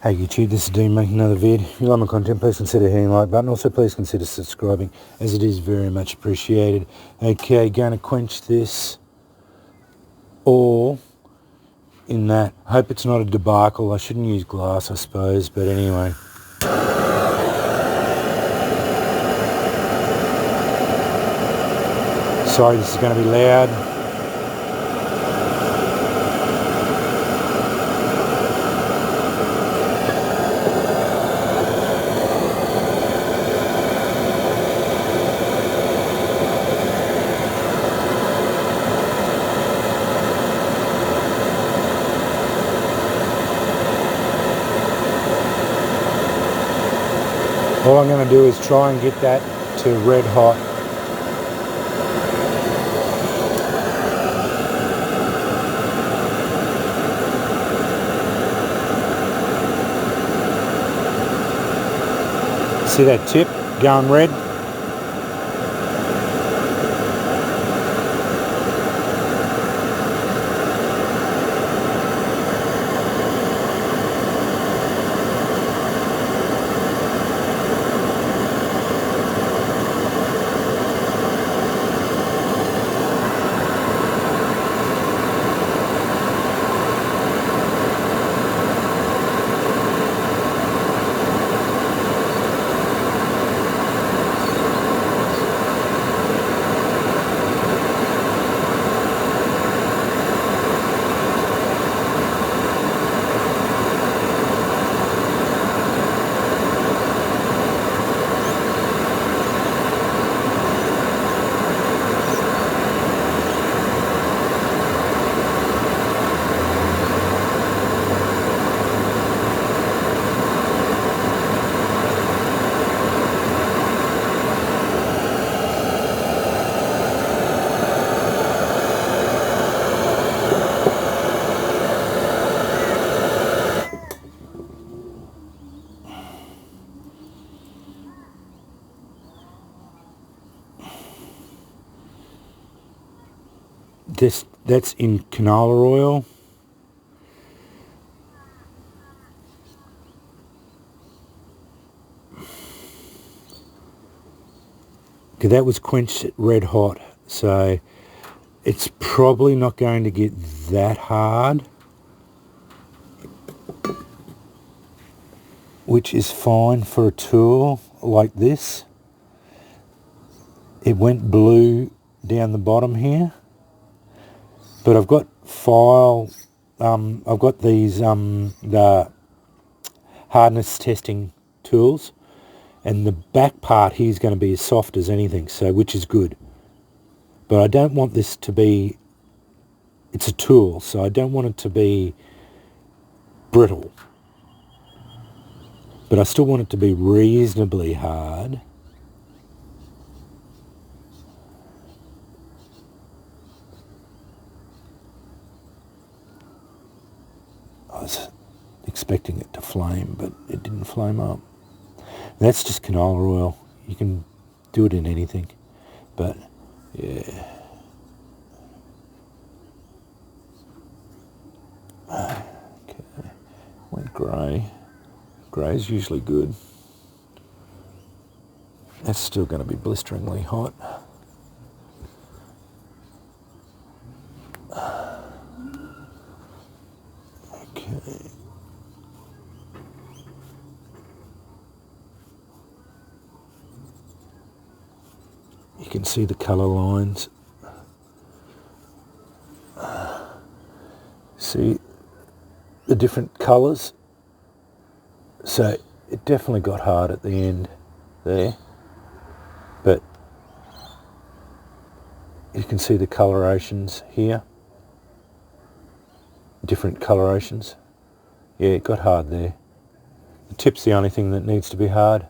Hey YouTube, this is Dean making another vid. If you like my content, please consider hitting the like button. Also please consider subscribing, as it is very much appreciated. Okay, going to quench this all in that. I hope it's not a debacle. I shouldn't use glass, I suppose, but anyway. Sorry, this is going to be loud. All I'm going to do is try and get that to red hot. See that tip going red? That's in canola oil. Okay, that was quenched at red hot, so it's probably not going to get that hard, which is fine for a tool like this. It went blue down the bottom here, but I've got I've got these the hardness testing tools, and the back part here is going to be as soft as anything, so which is good. But I don't want this to be, it's a tool, so I don't want it to be brittle, but I still want it to be reasonably hard. I was expecting it to flame, but it didn't flame up. And that's just canola oil. You can do it in anything, but yeah. Okay, went grey. Grey's usually good. That's still going to be blisteringly hot. Okay. You can see the colour lines. See the different colours? So it definitely got hard at the end there, but you can see the colorations here, different colorations. Yeah, it got hard there. The tip's the only thing that needs to be hard.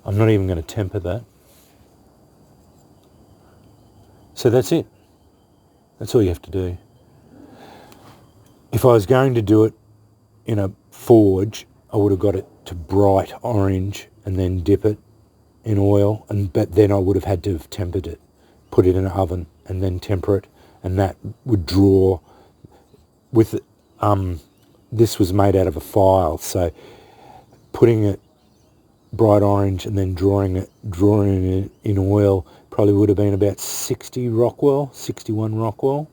I'm not even going to temper that. So that's it. That's all you have to do. If I was going to do it in a forge, I would have got it to bright orange and then dip it in oil, but then I would have had to have tempered it, put it in an oven and then temper it, and that would draw with this was made out of a file, so putting it bright orange and then drawing it in oil probably would have been about 60 Rockwell, 61 Rockwell,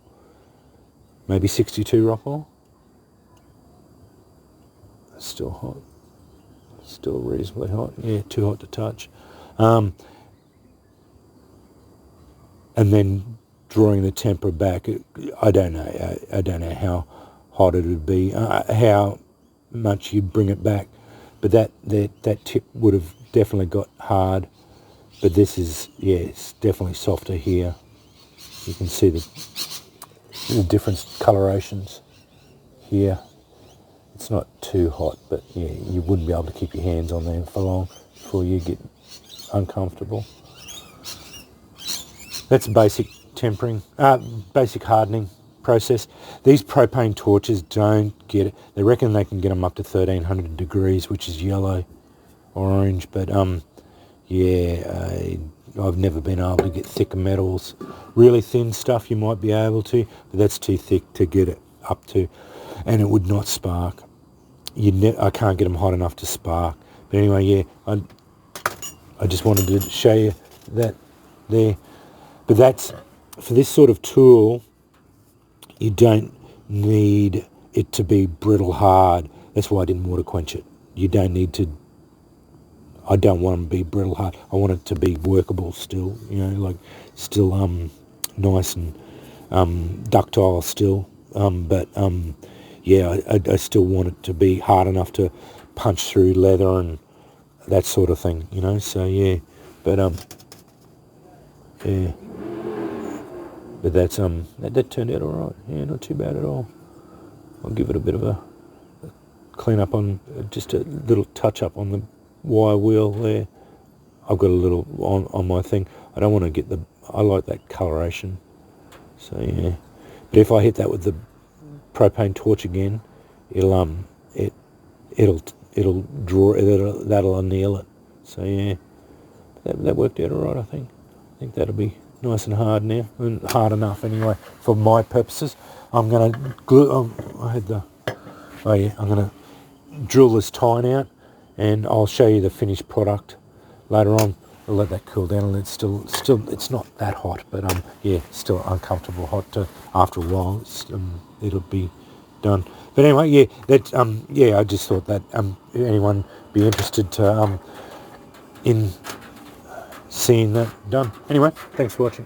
maybe 62 Rockwell. It's still hot, still reasonably hot. Yeah, too hot to touch. And then drawing the temper back, I don't know. I don't know how hot it would be, how much you'd bring it back. But that tip would have definitely got hard. But this is, yeah, it's definitely softer here. You can see the different colorations here. It's not too hot, but yeah, you wouldn't be able to keep your hands on there for long before you get uncomfortable. That's basic tempering, basic hardening process. These propane torches don't get it. They reckon they can get them up to 1300 degrees, which is yellow or orange, but yeah, I've never been able to get thicker metals. Really thin stuff you might be able to, but that's too thick to get it up to, and it would not spark. I can't get them hot enough to spark. But anyway, yeah, I just wanted to show you that there. But that's, for this sort of tool, you don't need it to be brittle hard. That's why I didn't water quench it. You don't need to, I don't want them to be brittle hard. I want it to be workable still, you know, like still nice and ductile still. But yeah, I still want it to be hard enough to punch through leather and that sort of thing, you know. So yeah, but yeah. But that's that turned out all right. Yeah, not too bad at all. I'll give it a bit of a clean up on, just a little touch up on the wire wheel there. I've got a little on my thing. I don't want to get I like that coloration. So yeah. But if I hit that with the propane torch again, it'll draw, that'll anneal it. So yeah, that worked out all right. I think that'll be nice and hard now, and hard enough anyway for my purposes. I'm going to glue, I'm going to drill this tine out, and I'll show you the finished product later on. I'll let that cool down, and it's still it's not that hot, but yeah, still uncomfortable hot after a while. It'll be done. But anyway, yeah, that yeah, I just thought that anyone be interested to in seeing that done. Anyway, thanks for watching.